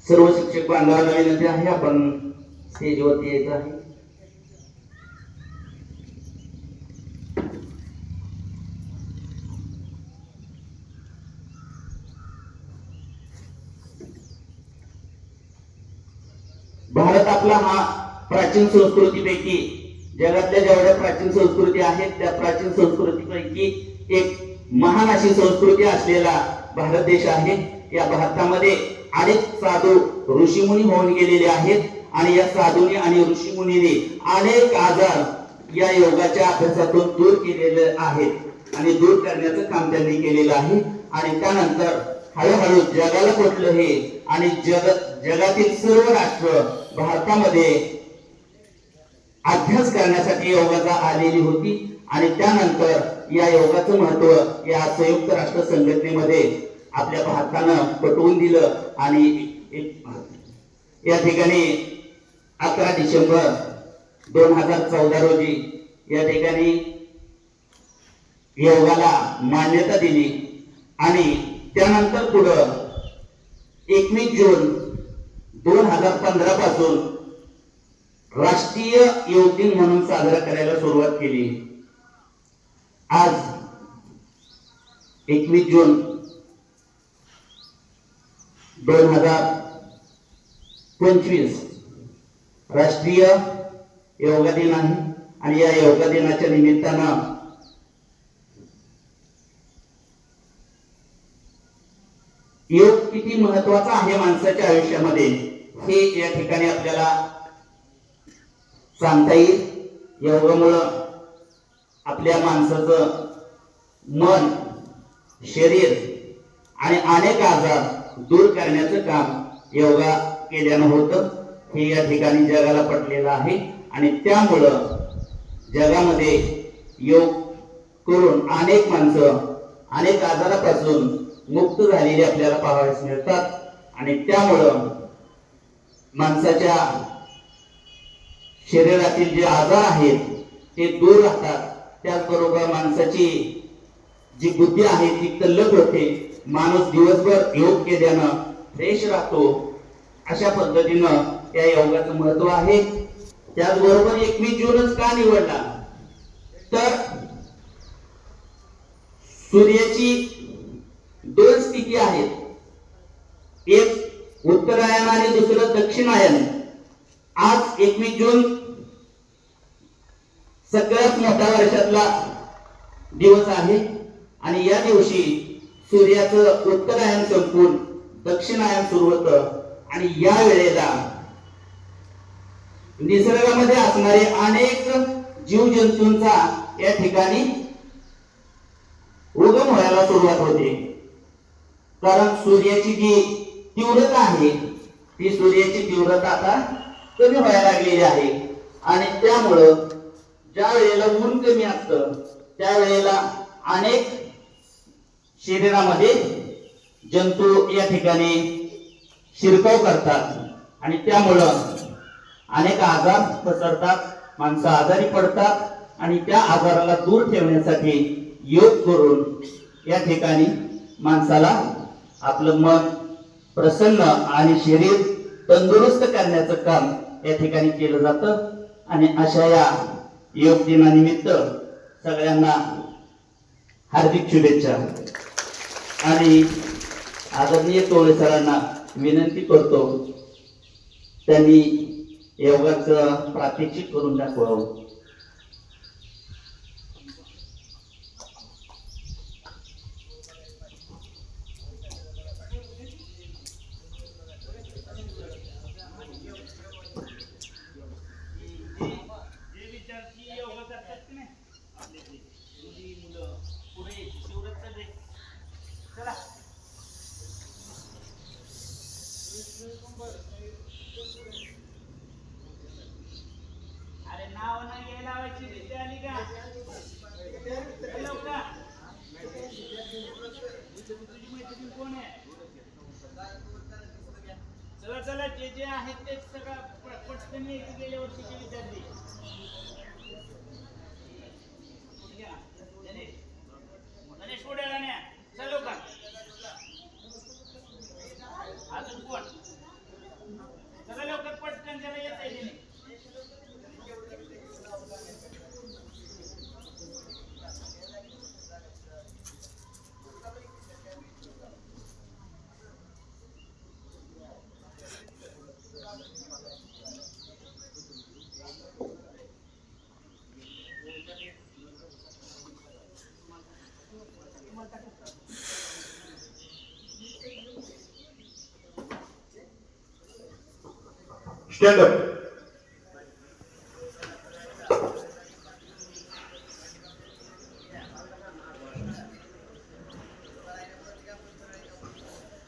सर्व शिक्षक बांधवांना विनंती आहे, आपण स्टेजवरती यायचं आहे. भारत आपला हा प्राचीन संस्कृतीपैकी, जगातल्या जेवढ्या प्राचीन संस्कृती आहेत त्या प्राचीन संस्कृतीपैकी एक महान अशी संस्कृती असलेला भारत देश आहे. या भारतामध्ये अनेक साधू ऋषीमुनी होऊन गेलेले आहेत आणि या साधूंनी आणि ऋषीमुनींनी अनेक आजार या योगाच्या अभ्यासातून दूर केलेले आहेत आणि दूर करण्याचं काम त्यांनी केलेलं आहे. आणि त्यानंतर हळूहळू जगाला पटलं हे आणि जगातील सर्व राष्ट्र भारतामध्ये अभ्यास करण्यासाठी योगाचा आलेली होती. आणि त्यानंतर या योगाचं महत्व या संयुक्त राष्ट्र संघटनेमध्ये आपल्या भारतानं पटवून दिलं आणि या ठिकाणी 11 डिसेंबर 2014 रोजी या ठिकाणी योगाला मान्यता दिली. आणि त्यानंतर पुढं 21 जून 2015 पासून राष्ट्रीय योग दिन म्हणून साजरा करायला सुरुवात केली. आज 21 जून 2025 राष्ट्रीय योगा दिन आहे आणि या योगा दिनाच्या निमित्तानं योग किती महत्वाचा आहे माणसाच्या आयुष्यामध्ये हे या ठिकाणी आपल्याला सांगता येईल. योगामुळं आपल्या माणसाचं मन, शरीर आणि अनेक आजार दूर करण्याचं काम योगा केल्यानं होतं हे या ठिकाणी जगाला पटलेलं आहे. आणि त्यामुळं जगामध्ये योग करून अनेक माणसं अनेक आजारापासून मुक्त झालेली आपल्याला पाहावयास मिळतात. आणि त्यामुळं माणसाच्या शरीरातील जे आजार आहेत ते दूर राहतात. त्याचबरोबर माणसाची जी बुद्धी आहे ती तल्लख होते. माणूस दिवसभर योग केल्यानं फ्रेश राहतो. अशा पद्धतीनं या योगाचं महत्व आहे. त्याचबरोबर 21 जूनच का निवडला तर सूर्याची 2 स्थिती आहेत, एक उत्तरायण आणि दुसरं दक्षिणायन. आज 21 जून सगळ्यात मोठा वर्षातला दिवस आहे आणि या दिवशी सूर्याचं उत्तरायण संपून दक्षिणायन सुरू होतं. आणि या वेळेला निसर्गामध्ये असणारे अनेक जीवजंतूंचा या ठिकाणी उगम व्हायला सुरुवात होते. कारण सूर्याची जी तीव्रता आहे ती सूर्याची तीव्रता आता कमी व्हायला लागलेली आहे. आणि त्यामुळं ज्या वेळेला ऊन कमी असतं त्यावेळेला अनेक शरीरामध्ये जंतू या ठिकाणी शिरकाव करतात आणि त्यामुळं अनेक आजार पसरतात, माणसं आजारी पडतात. आणि त्या आजाराला दूर ठेवण्यासाठी योग करून या ठिकाणी माणसाला आपलं मन प्रसन्न आणि शरीर तंदुरुस्त करण्याचं काम या ठिकाणी केलं जातं. आणि अशा या योग दिनानिमित्त सगळ्यांना हार्दिक शुभेच्छा. आणि आदरणीय टोळे सरांना विनंती करतो त्यांनी योगाचं प्रात्यक्षिक करून दाखवावं. अरे नाव नाही घ्यायला लावायची रीती आली का? तुझी मैत्रीण कोण आहे? चला चला जे जे आहेत ते सगळं पटकन गेल्या वर्षीचे विद्यार्थी. गणेश पुढे राहण्या चलो का? अजून कोण? Stand up.